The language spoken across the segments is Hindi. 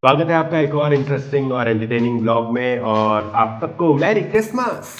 स्वागत है आपका एक और इंटरेस्टिंग और एंटरटेनिंग ब्लॉग में और आप सबको मैरी क्रिसमस।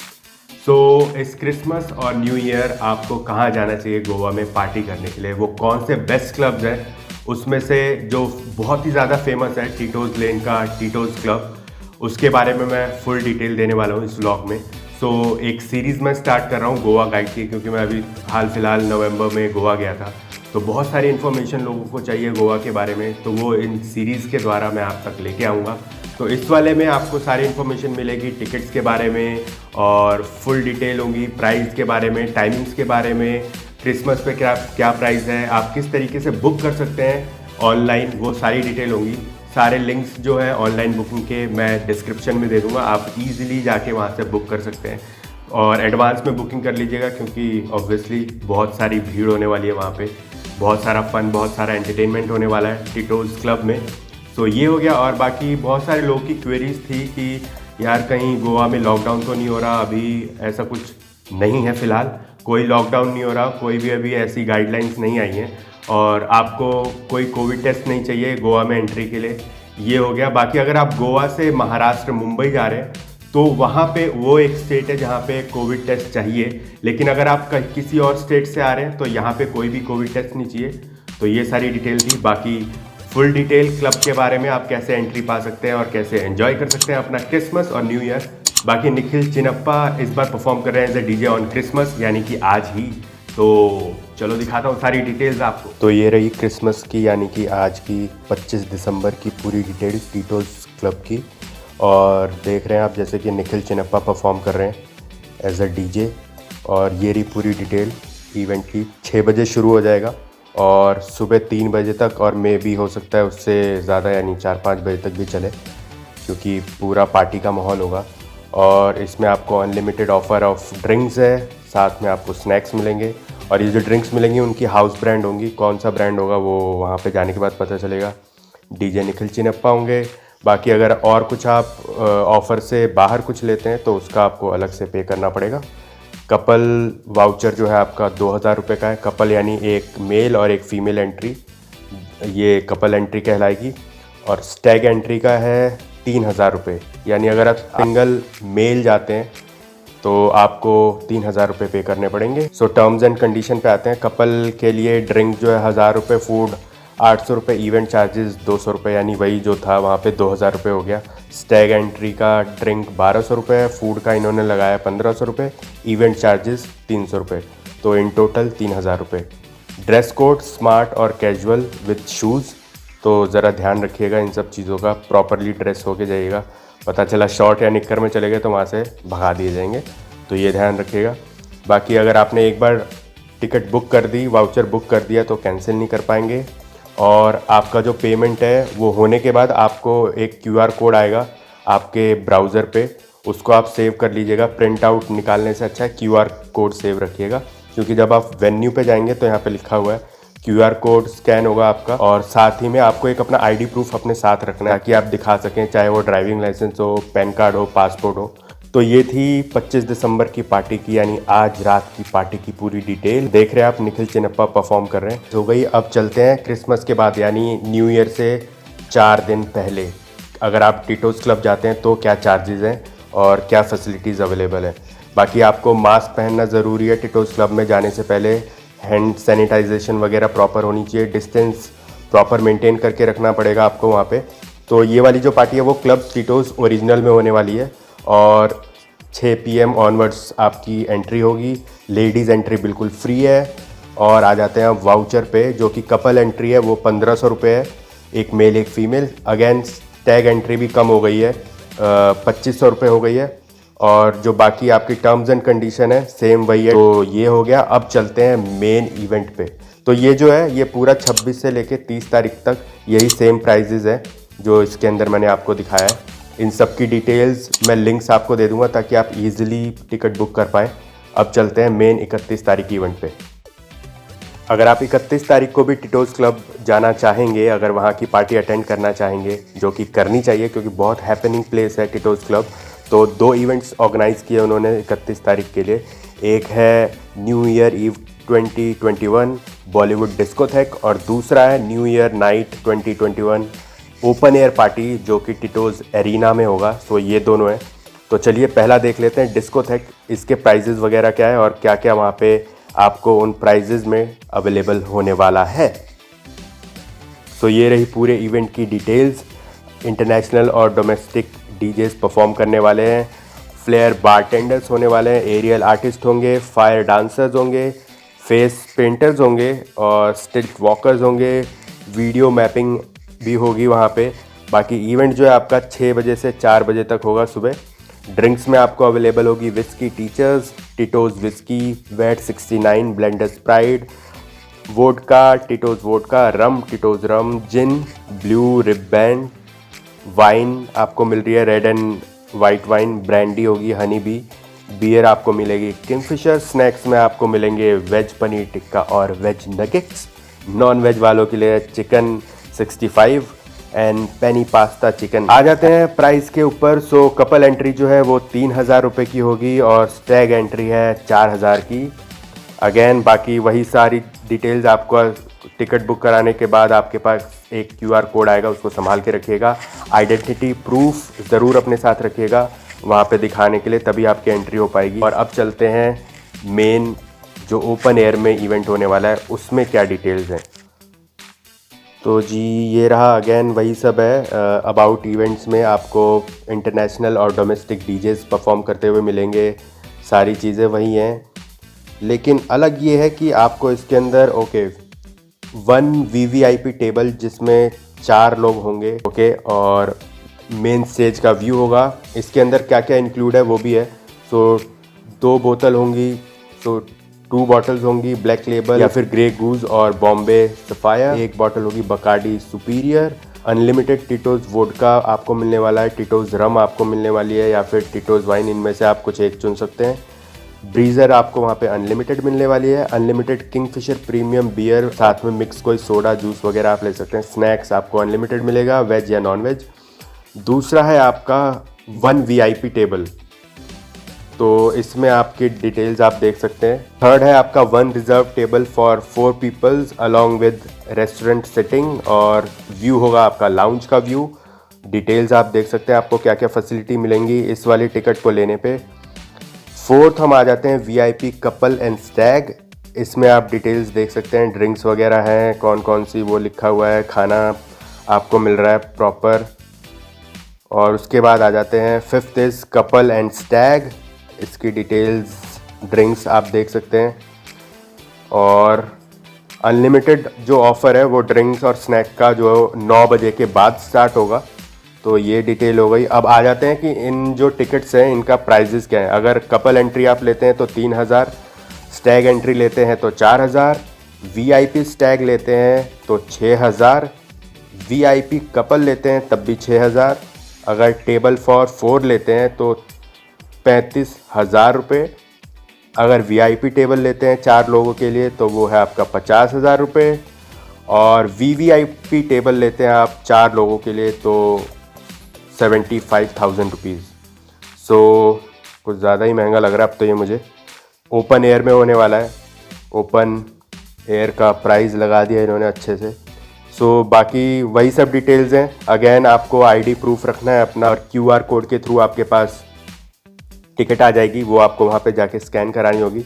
सो इस क्रिसमस और न्यू ईयर आपको कहाँ जाना चाहिए गोवा में पार्टी करने के लिए, वो कौन से बेस्ट क्लब्स हैं उसमें से जो बहुत ही ज़्यादा फेमस है टीटोज़ लेन का टीटोज़ क्लब, उसके बारे में मैं फुल डिटेल देने वाला हूँ इस व्लॉग में। सो एक सीरीज़ मैं स्टार्ट कर रहा हूँ गोवा गाइड की, क्योंकि मैं अभी हाल फिलहाल नवंबर में गोवा गया था, तो बहुत सारी इन्फॉर्मेशन लोगों को चाहिए गोवा के बारे में, तो वो इन सीरीज़ के द्वारा मैं आप तक लेके आऊँगा। तो इस वाले में आपको सारी इन्फॉर्मेशन मिलेगी टिकट्स के बारे में और फुल डिटेल होंगी प्राइस के बारे में, टाइमिंग्स के बारे में, क्रिसमस पे क्या क्या प्राइस है, आप किस तरीके से बुक कर सकते हैं ऑनलाइन, वो सारी डिटेल होंगी। सारे लिंक्स जो है ऑनलाइन बुकिंग के मैं डिस्क्रिप्शन में दे दूँगा, आप ईजिली जाके वहाँ से बुक कर सकते हैं और एडवांस में बुकिंग कर लीजिएगा, क्योंकि ऑब्वियसली बहुत सारी भीड़ होने वाली है वहाँ पे, बहुत सारा फन, बहुत सारा एंटरटेनमेंट होने वाला है टीटोज़ क्लब में। तो ये हो गया। और बाकी बहुत सारे लोगों की क्वेरीज थी कि यार कहीं गोवा में लॉकडाउन तो नहीं हो रहा, अभी ऐसा कुछ नहीं है फ़िलहाल, कोई लॉकडाउन नहीं हो रहा, कोई भी अभी ऐसी गाइडलाइंस नहीं आई हैं और आपको कोई कोविड टेस्ट नहीं चाहिए गोवा में एंट्री के लिए। ये हो गया। बाकी अगर आप गोवा से महाराष्ट्र मुंबई जा रहे हैं तो वहाँ पे वो एक स्टेट है जहाँ पे कोविड टेस्ट चाहिए, लेकिन अगर आप किसी और स्टेट से आ रहे हैं तो यहाँ पे कोई भी कोविड टेस्ट नहीं चाहिए। तो ये सारी डिटेल थी। बाकी फुल डिटेल क्लब के बारे में, आप कैसे एंट्री पा सकते हैं और कैसे एंजॉय कर सकते हैं अपना क्रिसमस और न्यू ईयर। बाकी निखिल चिनप्पा इस बार परफॉर्म कर रहे हैं as a DJ on Christmas, यानी कि आज ही। तो चलो दिखाता हूँ सारी डिटेल्स आपको। तो ये रही क्रिसमस की यानी कि आज की 25 दिसंबर की पूरी डिटेल टीटोज़ क्लब की। और देख रहे हैं आप जैसे कि निखिल चिनप्पा परफॉर्म कर रहे हैं एज अ डीजे। और ये रही पूरी डिटेल इवेंट की। 6 बजे शुरू हो जाएगा और सुबह 3 बजे तक, और मे भी हो सकता है उससे ज़्यादा यानी 4-5 बजे तक भी चले, क्योंकि पूरा पार्टी का माहौल होगा। और इसमें आपको अनलिमिटेड ऑफ़र ऑफ ड्रिंक्स है, साथ में आपको स्नैक्स मिलेंगे। और ये जो ड्रिंक्स मिलेंगी उनकी हाउस ब्रांड होंगी, कौन सा ब्रांड होगा वो वहाँ पे जाने के बाद पता चलेगा। डीजे निखिल चिनप्पा होंगे। बाकी अगर और कुछ आप ऑफ़र से बाहर कुछ लेते हैं तो उसका आपको अलग से पे करना पड़ेगा। कपल वाउचर जो है आपका 2000 रुपये का है, कपल यानी एक मेल और एक फ़ीमेल एंट्री, ये कपल एंट्री कहलाएगी। और स्टैग एंट्री का है 3000 रुपये, यानी अगर आप सिंगल मेल जाते हैं तो आपको 3000 रुपये पे करने पड़ेंगे। सो टर्म्स एंड कंडीशन पे आते हैं। कपल के लिए ड्रिंक जो है 1000 रुपये, फूड 800 रुपये, इवेंट चार्जेस 200 रुपये, यानी वही जो था वहाँ पे 2000 रुपये हो गया। स्टैग एंट्री का ड्रिंक 1200 रुपये, फूड का इन्होंने लगाया 1500 रुपये, इवेंट चार्जेस 300 रुपये, तो इन टोटल 3000 रुपये। ड्रेस कोड स्मार्ट और कैजुअल विथ शूज़, तो ज़रा ध्यान रखिएगा इन सब चीज़ों का, प्रॉपरली ड्रेस होके जाइएगा। पता चला शॉर्ट या निक्कर में चले गए तो वहाँ से भगा दिए जाएंगे, तो ये ध्यान रखिएगा। बाकी अगर आपने एक बार टिकट बुक कर दी, वाउचर बुक कर दिया, तो कैंसिल नहीं कर पाएंगे। और आपका जो पेमेंट है वो होने के बाद आपको एक QR कोड आएगा आपके ब्राउज़र पे, उसको आप सेव कर लीजिएगा। प्रिंट आउट निकालने से अच्छा है QR कोड सेव रखिएगा, क्योंकि जब आप वेन्यू पे जाएंगे तो यहाँ पे लिखा हुआ है QR कोड स्कैन होगा आपका। और साथ ही में आपको एक अपना ID प्रूफ अपने साथ रखना है, ताकि आप दिखा सकें, चाहे वो ड्राइविंग लाइसेंस हो, पैन कार्ड हो, पासपोर्ट हो। तो ये थी 25 दिसंबर की पार्टी की, यानी आज रात की पार्टी की पूरी डिटेल। देख रहे हैं आप निखिल चिनप्पा परफॉर्म कर रहे हैं। हो गई। अब चलते हैं क्रिसमस के बाद, यानी न्यू ईयर से 4 दिन पहले अगर आप टीटोज़ क्लब जाते हैं तो क्या चार्जेस हैं और क्या फैसिलिटीज़ अवेलेबल है। बाकी आपको मास्क पहनना ज़रूरी है टीटोज़ क्लब में जाने से पहले, हैंड सैनिटाइजेशन वगैरह प्रॉपर होनी चाहिए, डिस्टेंस प्रॉपर मेंटेन करके रखना पड़ेगा आपको वहाँ पे। तो ये वाली जो पार्टी है वो क्लब टीटोज़ ओरिजिनल में होने वाली है और 6 PM ऑनवर्ड्स आपकी एंट्री होगी। लेडीज़ एंट्री बिल्कुल फ्री है। और आ जाते हैं आप वाउचर पे, जो कि कपल एंट्री है वो 1500 रुपये है, एक मेल एक फ़ीमेल। अगेन टैग एंट्री भी कम हो गई है, 2500 रुपये हो गई है। और जो बाकी आपकी टर्म्स एंड कंडीशन है सेम वही है। तो ये हो गया। अब चलते हैं मेन इवेंट पे। तो ये जो है ये पूरा 26 से लेके 30 तारीख तक यही सेम प्राइजेज़ है जो इसके अंदर मैंने आपको दिखाया है। इन सब की डिटेल्स मैं लिंक्स आपको दे दूंगा ताकि आप इजीली टिकट बुक कर पाएँ। अब चलते हैं मेन 31 तारीख की इवेंट पे। अगर आप 31 तारीख को भी टीटोज़ क्लब जाना चाहेंगे, अगर वहाँ की पार्टी अटेंड करना चाहेंगे, जो कि करनी चाहिए क्योंकि बहुत हैपनिंग प्लेस है टीटोज़ क्लब, तो 2 इवेंट्स ऑर्गेनाइज़ किए उन्होंने 31 तारीख के लिए। एक है new year eve 2021 Bollywood discotheque, और दूसरा है new year night 2021 open air party जो कि टिटोज़ एरिना में होगा। सो ये दोनों हैं। तो चलिए पहला देख लेते हैं डिस्कोथेक, इसके प्राइजेज़ वगैरह क्या है और क्या क्या वहाँ पे आपको उन प्राइजेज़ में अवेलेबल होने वाला है। सो ये रही पूरे इवेंट की डिटेल्स। इंटरनेशनल और डोमेस्टिक डीजेस परफॉर्म करने वाले हैं, फ्लेयर बारटेंडर्स होने वाले हैं, एरियल आर्टिस्ट होंगे, फायर डांसर्स होंगे, फेस पेंटर्स होंगे और स्टिल्ट वॉकर्स होंगे, वीडियो मैपिंग भी होगी वहाँ पे। बाकी इवेंट जो है आपका 6 बजे से 4 बजे तक होगा सुबह। ड्रिंक्स में आपको अवेलेबल होगी whisky Teacher's, Tito's whisky, VAT 69, blender Sprite, vodka, Tito's vodka, rum, Tito's rum, gin, blue ribbon, wine आपको मिल रही है red and white wine, brandy होगी, हनी बी, बियर आपको मिलेगी किंगफिशर। स्नैक्स में आपको मिलेंगे वेज पनीर टिक्का और वेज नगेट्स। नॉन वेज वालों के लिए chicken 65 and penne pasta chicken. आ जाते हैं प्राइस के ऊपर। सो कपल एंट्री जो है वो 3000 रुपये की होगी और स्टैग एंट्री है 4000 की। अगेन बाकी वही सारी डिटेल्स आपको टिकट बुक कराने के बाद आपके पास एक QR कोड आएगा, उसको संभाल के रखिएगा। आइडेंटिटी प्रूफ ज़रूर अपने साथ रखिएगा वहाँ पे दिखाने के लिए, तभी आपकी एंट्री हो पाएगी। और अब चलते हैं मेन जो ओपन एयर में इवेंट होने वाला है उसमें क्या डिटेल्स हैं। तो जी ये रहा अगेन वही सब है। अबाउट इवेंट्स में आपको इंटरनेशनल और डोमेस्टिक डीजेस परफॉर्म करते हुए मिलेंगे, सारी चीज़ें वही हैं। लेकिन अलग ये है कि आपको इसके अंदर 1 VVIP टेबल जिसमें 4 लोग होंगे, और मेन स्टेज का व्यू होगा। इसके अंदर क्या क्या इंक्लूड है वो भी है। सो 2 बोतल होंगी, 2 बॉटल्स होंगी ब्लैक लेबल या फिर ग्रे गूज और बॉम्बे सफायर, 1 बॉटल होगी बकार्डी सुपीरियर, अनलिमिटेड टिटोज़ वोडका आपको मिलने वाला है, टिटोज़ रम आपको मिलने वाली है या फिर टिटोज़ वाइन, इनमें से आप कुछ एक चुन सकते हैं। ब्रीजर आपको वहाँ पे अनलिमिटेड मिलने वाली है, अनलिमिटेड किंगफिशर प्रीमियम बियर, साथ में मिक्स कोई सोडा जूस वगैरह आप ले सकते हैं। स्नैक्स आपको अनलिमिटेड मिलेगा, वेज या नॉन वेज। दूसरा है आपका 1 VIP टेबल, तो इसमें आपकी डिटेल्स आप देख सकते हैं। थर्ड है आपका 1 reserve table for 4 peoples along with restaurant sitting, और व्यू होगा आपका लाउंज का व्यू। डिटेल्स आप देख सकते हैं आपको क्या क्या फैसिलिटी मिलेंगी इस वाली टिकट को लेने पे। फोर्थ हम आ जाते हैं VIP कपल एंड स्टैग। इसमें आप डिटेल्स देख सकते हैं, ड्रिंक्स वगैरह हैं कौन कौन सी वो लिखा हुआ है, खाना आपको मिल रहा है प्रॉपर। और उसके बाद आ जाते हैं fifth is couple and Stag, इसकी डिटेल्स ड्रिंक्स आप देख सकते हैं। और अनलिमिटेड जो ऑफ़र है वो ड्रिंक्स और स्नैक का जो 9 बजे के बाद स्टार्ट होगा। तो ये डिटेल हो गई। अब आ जाते हैं कि इन जो टिकट्स हैं इनका प्राइजेस क्या है। अगर कपल एंट्री आप लेते हैं तो 3000, स्टैग एंट्री लेते हैं तो 4000, VIP स्टैग लेते हैं तो 6000, VIP कपल लेते हैं तब भी 6000, अगर टेबल फॉर 4 लेते हैं तो 35,000 रुपये, अगर VIP टेबल लेते हैं 4 लोगों के लिए तो वो है आपका 50,000 रुपये, और VVIP टेबल लेते हैं आप 4 लोगों के लिए तो 75,000 रुपीज़। सो कुछ ज़्यादा ही महंगा लग रहा है अब तो ये मुझे। ओपन एयर में होने वाला है, ओपन एयर का प्राइस लगा दिया इन्होंने अच्छे से। सो बाकी वही सब डिटेल्स हैं। अगेन आपको ID प्रूफ रखना है अपना, और QR कोड के थ्रू आपके पास टिकट आ जाएगी, वो आपको वहाँ पे जाके स्कैन करानी होगी।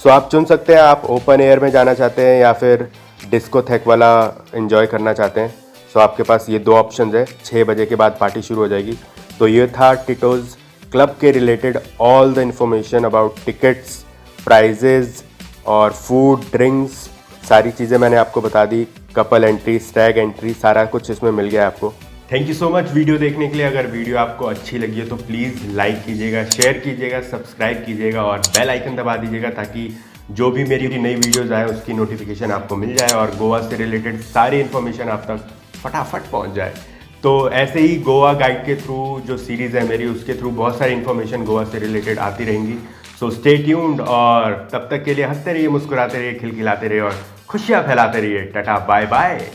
सो आप चुन सकते हैं आप ओपन एयर में जाना चाहते हैं या फिर डिस्कोथेक वाला एंजॉय करना चाहते हैं। सो आपके पास ये 2 ऑप्शन है। 6 बजे के बाद पार्टी शुरू हो जाएगी। तो ये था टिटोज़ क्लब के related all the information about tickets, prices और फूड, ड्रिंक्स, सारी चीज़ें मैंने आपको बता दी। कपल एंट्री, स्टैग एंट्री, सारा कुछ इसमें मिल गया आपको। Thank you so much video देखने के लिए। अगर वीडियो आपको अच्छी लगी है तो प्लीज़ लाइक कीजिएगा, शेयर कीजिएगा, सब्सक्राइब कीजिएगा और बेल आइकन दबा दीजिएगा ताकि जो भी मेरी नई वीडियोज़ आए उसकी नोटिफिकेशन आपको मिल जाए और गोवा से रिलेटेड सारी इन्फॉर्मेशन आप तक फटाफट पहुंच जाए। तो ऐसे ही गोवा गाइड के थ्रू जो सीरीज़ है मेरी, उसके थ्रू बहुत सारी इन्फॉर्मेशन गोवा से रिलेटेड आती रहेंगी। सो स्टे ट्यून्ड, और तब तक के लिए हंसते रहिए, मुस्कुराते रहिए, खिलखिलाते रहिए और खुशियाँ फैलाते रहिए। Tata bye bye.